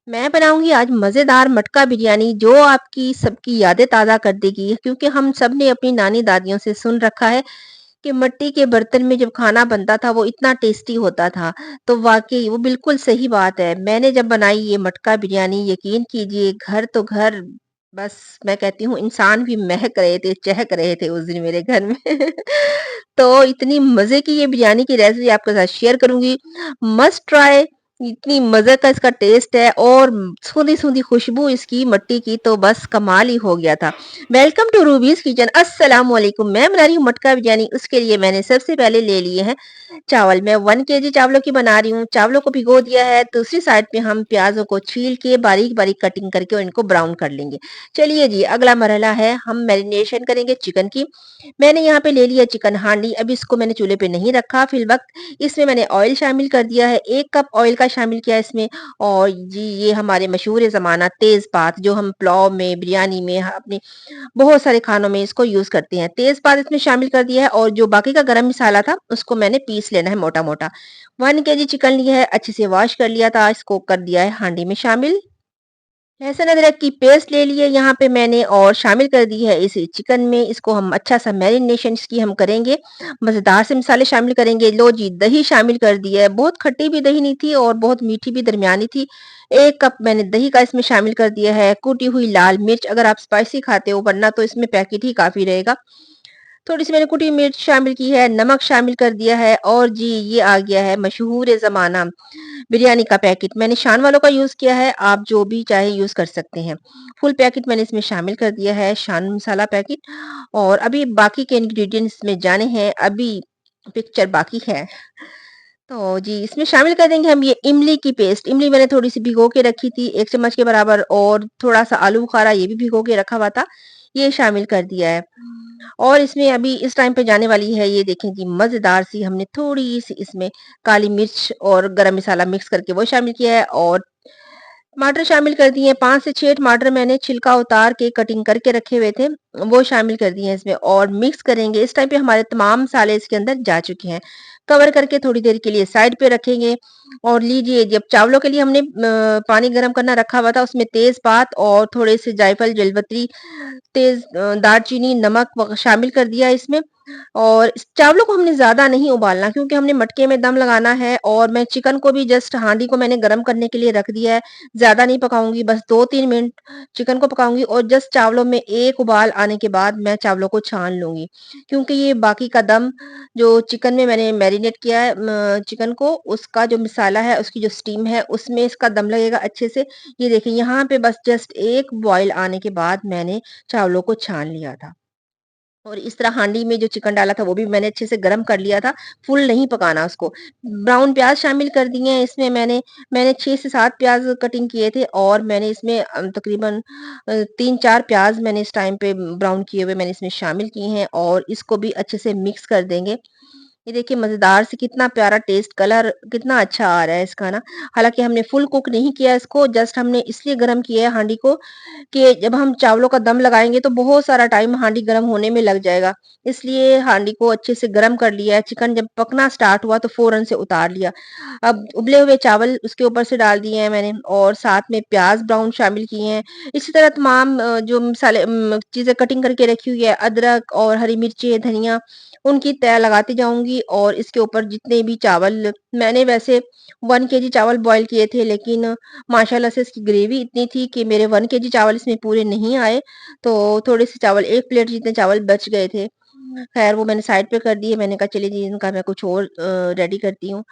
मैं बनाऊँगी आज मज़ेदार मटका बिरयानी जो आपकी सबकी यादें ताज़ा कर देगी क्योंकि हम सब ने अपनी नानी-दादियों से सुन रखा है कि मिट्टी के बर्तन में जब खाना बनता था वो इतना टेस्टी होता था। तो वाक़ई वो बिल्कुल सही बात है। मैंने जब बनाई ये मटका बिरयानी यकीन कीजिए घर तो घर बस मैं कहती हूँ इंसान भी महक रहे थे, चहक रहे थे उस दिन मेरे घर में। तो इतनी मज़े की ये बिरयानी की रेसिपी आपके साथ शेयर करूँगी। मस्ट ट्राई इतनी मज़े का इसका टेस्ट है और सूंधी-सूंधी खुशबू इसकी मट्टी की तो बस कमाल ही हो गया था। वेलकम टू रूबीज़ किचन अस्सलाम वालेकुम। मैं बना रही हूँ मटका बिरयानी उसके लिए मैंने सबसे पहले ले लिए हैं चावल। मैं 1 केजी चावलों की बना रही हूँ। चावलों को भिगो दिया है। दूसरी साइड पे हम प्याज़ों को छील के बारीक-बारीक कटिंग करके और इनको ब्राउन कर लेंगे। चलिए जी अगला मरहला है हम मैरिनेशन करेंगे चिकन की। मैंने यहाँ पे ले लिया चिकन हांडी। अभी इसको मैंने चूल्हे पे नहीं रखा फिलवक़्त इसमें मैंने ऑयल शामिल कर दिया है। 1 कप ऑयल का शामिल किया है इसमें और जी ये हमारे मशहूर ज़माना तेज़पात जो हम पुलाव में, बिरयानी में अपने बहुत सारे खानों में इसको यूज़ करते हैं। तेज़पात इसमें शामिल कर दिया है और जो बाकी का गरम मसाला था उसको मैंने पीस लेना है मोटा-मोटा। 1 केजी चिकन लिया है, अच्छे से वॉश कर लिया था, इसको कर दिया है हांडी में शामिल। लहसुन अदरक की पेस्ट ले ली है यहाँ पे मैंने और शामिल कर दी है इस चिकन में। इसको हम अच्छा-सा मैरिनेशन इसकी हम करेंगे। मज़ेदार से मसाले शामिल करेंगे। लो जी दही शामिल कर दी है। बहुत खट्टी भी दही नहीं थी और बहुत मीठी भी दरमियानी थी। 1 कप मैंने दही का इसमें शामिल कर दिया है। कूटी हुई लाल मिर्च अगर आप स्पाइसी खाते हो वरना तो इसमें पैकेट ही काफ़ी रहेगा। थोड़ी-सी मैंने कुटी मिर्च शामिल की है, नमक शामिल कर दिया है और जी ये आ गया है मशहूर ज़माना बिरयानी का पैकेट। मैंने शान वालों का यूज़ किया है, आप जो भी चाहे यूज़ कर सकते हैं। फुल पैकेट मैंने इसमें शामिल कर दिया है, शान मसाला पैकेट और अभी बाकी के इंग्रीडिएंट्स में जाने हैं, अभी पिक्चर बाकी है। तो जी, इसमें शामिल कर देंगे हम ये इमली की पेस्ट। इमली मैंने थोड़ी-सी भिगो के रखी थी 1 चम्मच के बराबर और थोड़ा-सा आलू बुखारा ये भी भिगो के रखा हुआ था, ये शामिल कर दिया है। और इसमें अभी इस टाइम पे जाने वाली है ये देखें कि मज़ेदार सी हमने थोड़ी-सी इसमें काली मिर्च और गरम मसाला मिक्स करके वो शामिल किया है और टमाटर शामिल कर दिए हैं 5 से 6 टमाटर मैंने छिलका उतार के कटिंग करके रखे हुए थे, वो शामिल कर दिए हैं इसमें और मिक्स करेंगे। इस टाइम पे हमारे तमाम मसाले इसके अंदर जा चुके हैं। कवर करके थोड़ी देर के लिए साइड पे रखेंगे और लीजिए जब चावलों के लिए हमने पानी गरम करना रखा हुआ था उसमें तेज़पात और थोड़े से जायफल, जलपत्री, दालचीनी, नमक शामिल कर दिया इसमें और इस चावलों को हमने ज़्यादा नहीं उबालना क्योंकि हमने मटके में दम लगाना है और मैं चिकन को भी जस्ट हांडी को मैंने गरम करने के लिए रख दिया है। ज़्यादा नहीं पकाऊँगी बस 2-3 मिनट चिकन को पकाऊँगी और जस्ट चावलों में 1 उबाल आने के बाद मैं चावलों को छान लूँगी। क्योंकि ये बाकी का दम जो चिकन में मैंने मैरिनेट किया है चिकन को उसका जो मसाला है, उसकी जो स्टीम है उसमें इसका दम लगेगा अच्छे से। ये देखिए यहाँ पे बस जस्ट 1 बॉयल आने के बाद मैंने चावलों को छान लिया था। और इस तरह हांडी में जो चिकन डाला था वो भी मैंने अच्छे से गरम कर लिया था, फुल नहीं पकाना उसको। ब्राउन प्याज़ शामिल कर दिए हैं इसमें मैंने 6 से 7 प्याज़ कटिंग किए थे और मैंने इसमें तकरीबन 3-4 प्याज़ मैंने इस टाइम पे ब्राउन किए हुए मैंने इसमें शामिल किए हैं और इसको भी अच्छे से मिक्स कर देंगे। ये देखिए मज़ेदार से कितना प्यारा टेस्ट कलर कितना अच्छा आ रहा है इसका ना। हालाँकि हमने फुल कुक नहीं किया इसको जस्ट हमने इसलिए गरम किया है हांडी को कि जब हम चावलों का दम लगाएँगे तो बहुत सारा टाइम हांडी गरम होने में लग जाएगा। इसलिए हांडी को अच्छे से गरम कर लिया है। चिकन जब पकना स्टार्ट हुआ तो फ़ौरन से उतार लिया। अब उबले हुए चावल उसके ऊपर से डाल दिए हैं मैंने और साथ में प्याज़ ब्राउन शामिल किए हैं। इसी तरह तमाम जो मसाले चीज़ें कटिंग करके रखी हुई है अदरक और हरी मिर्ची, धनिया उनकी तह लगाती जाऊँगी और इसके ऊपर जितने भी चावल मैंने वैसे 1 केजी चावल बॉयल किए थे लेकिन माशाल्लाह से इसकी ग्रेवी इतनी थी कि मेरे 1 केजी चावल इसमें पूरे नहीं आए, तो थोड़े से चावल 1 प्लेट जितने चावल बच गए थे। ख़ैर वो मैंने साइड पे कर दिए, मैंने कहा चलिए जी इनका मैं कुछ और रेडी करती हूँ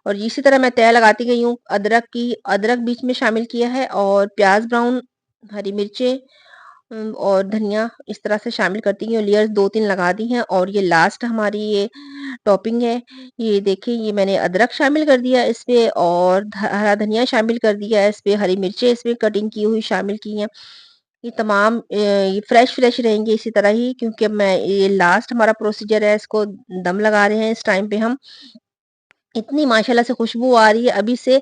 और इसी तरह मैं तह लगाती गई हूँ। अदरक बीच में शामिल किया है और प्याज़ ब्राउन, हरी मिर्चें और धनिया इस तरह से शामिल करती हूँ। लेयर्स 2-3 लगा दी हैं और ये लास्ट हमारी ये टॉपिंग है। ये देखिए ये मैंने अदरक शामिल कर दिया इस पे और हरा धनिया शामिल कर दिया है इस पे, हरी मिर्चें इसमें कटिंग की हुई शामिल की हैं। ये तमाम ये फ्रेश रहेंगे इसी तरह ही क्योंकि अब मैं ये लास्ट हमारा प्रोसीजर है इसको दम लगा रहे हैं इस टाइम पे हम। इतनी माशाल्लाह से खुशबू आ रही है अभी से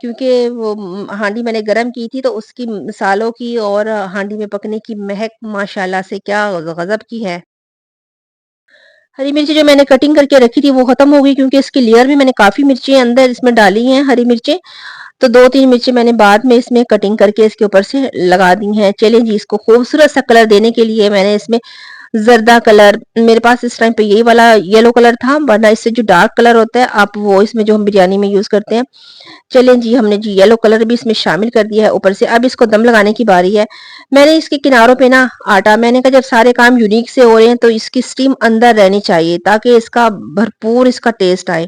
क्योंकि वो हांडी मैंने गरम की थी तो उसकी मसालों की और हांडी में पकने की महक माशाल्लाह से क्या गज़ब की है। हरी मिर्ची जो मैंने कटिंग करके रखी थी वो खत्म हो गई क्योंकि इसकी लेयर में मैंने काफ़ी मिर्ची अंदर इसमें डाली हैं हरी मिर्चें। तो 2-3 मिर्ची मैंने बाद में इसमें कटिंग करके इसके ऊपर से लगा दी हैं। चलिए जी, इसको खूबसूरत सा कलर देने के लिए मैंने इसमें ज़र्दा कलर, मेरे पास इस टाइम पे यही वाला येलो कलर था, वरना इससे जो डार्क कलर होता है आप वो इसमें जो हम बिरयानी में यूज़ करते हैं। चलिए जी, हमने जी येलो कलर भी इसमें शामिल कर दिया है ऊपर से। अब इसको दम लगाने की बारी है। मैंने इसके किनारों पे ना आटा, मैंने कहा जब सारे काम यूनिक से हो रहे हैं तो इसकी स्टीम अंदर रहनी चाहिए ताकि इसका भरपूर इसका टेस्ट आए।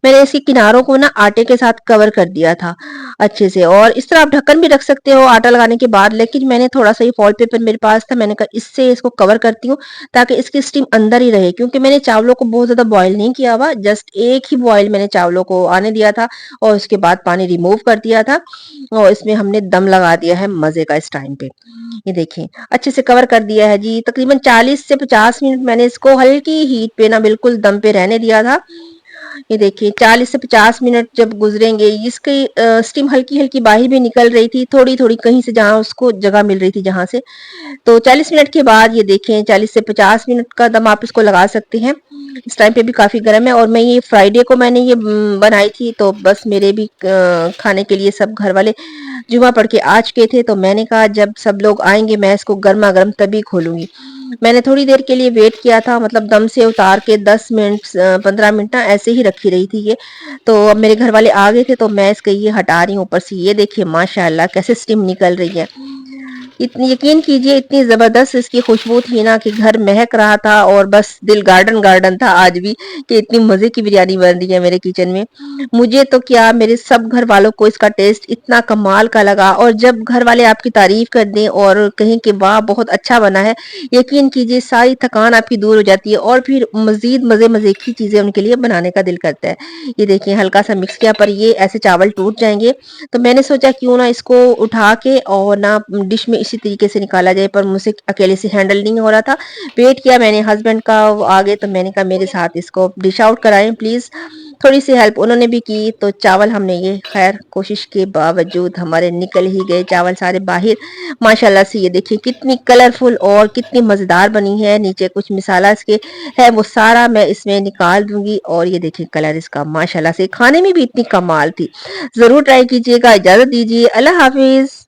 मैंने इसके किनारों को ना आटे के साथ कवर कर दिया था अच्छे से, और इस तरह आप ढक्कन भी रख सकते हो आटा लगाने के बाद, लेकिन मैंने थोड़ा-सा ये फॉइल पेपर मेरे पास था, मैंने कहा इससे इसको कवर करती हूँ ताकि इसकी स्टीम अंदर ही रहे, क्योंकि मैंने चावलों को बहुत ज़्यादा बॉयल नहीं किया हुआ, जस्ट एक ही बॉयल मैंने चावलों को आने दिया था और उसके बाद पानी रिमूव कर दिया था और इसमें हमने दम लगा दिया है मज़े का इस टाइम पे। ये देखिए, अच्छे से कवर कर दिया है जी। तकरीबन 40 से 50 मिनट मैंने इसको हल्की हीट पे ना बिल्कुल दम पे रहने दिया था। ये देखिए 40 से 50 मिनट जब गुजरेंगे, इसकी स्टीम हल्की-हल्की बाहर भी निकल रही थी, थोड़ी-थोड़ी कहीं से जहाँ उसको जगह मिल रही थी जहाँ से। तो 40 मिनट के बाद ये देखें 40 से 50 मिनट का दम आप इसको लगा सकते हैं। इस टाइम पे भी काफ़ी गर्म है और मैं ये फ्राइडे को मैंने ये बनाई थी, तो बस मेरे भी खाने के लिए सब घर वाले जुमा पढ़ के आ चुके थे, तो मैंने कहा जब सब लोग आएँगे मैं इसको गरमा-गरम तभी खोलूँगी। मैंने थोड़ी देर के लिए वेट किया था, मतलब दम से उतार के 10 मिनट 15 मिनट ना ऐसे ही रखी रही थी ये। तो अब मेरे घर वाले आ गए थे तो मैं इसके ये हटा रही हूँ ऊपर से। ये देखिए माशाल्लाह कैसे स्टीम निकल रही है। इतनी यकीन कीजिए इतनी ज़बरदस्त इसकी खुशबू थी ना कि घर महक रहा था और बस दिल गार्डन गार्डन था आज भी, कि इतनी मज़े की बिरयानी बन रही है मेरे किचन में। मुझे तो क्या, मेरे सब घर वालों को इसका टेस्ट इतना कमाल का लगा, और जब घर वाले आपकी तारीफ़ कर दें और कहें कि वाह बहुत अच्छा बना है, यकीन कीजिए सारी थकान आपकी दूर हो जाती है और फिर मज़ीद मज़े-मज़े की चीज़ें उनके लिए बनाने का दिल करता है। ये देखिए हल्का-सा मिक्स किया पर ये ऐसे चावल टूट जाएँगे, तो मैंने सोचा क्यों ना इसको उठा के और ना डिश में इसी तरीके से निकाला जाए, पर मुझसे अकेले से हैंडल नहीं हो रहा था। वेट किया मैंने हस्बैंड का, वो आ गए तो मैंने कहा मेरे साथ इसको डिश आउट कराएँ प्लीज़। थोड़ी सी हेल्प उन्होंने भी की, तो चावल हमने ये खैर कोशिश के बावजूद हमारे निकल ही गए चावल सारे बाहर। माशाल्लाह से ये देखिए कितनी कलरफुल और कितनी मज़ेदार बनी है। नीचे कुछ मिसाला इसके है वो सारा मैं इसमें निकाल दूँगी, और ये देखिए कलर इसका माशाल्लाह से खाने में भी इतनी कमाल थी। ज़रूर ट्राई कीजिएगा। इजाज़त दीजिए। अल्लाह हाफ़िज़।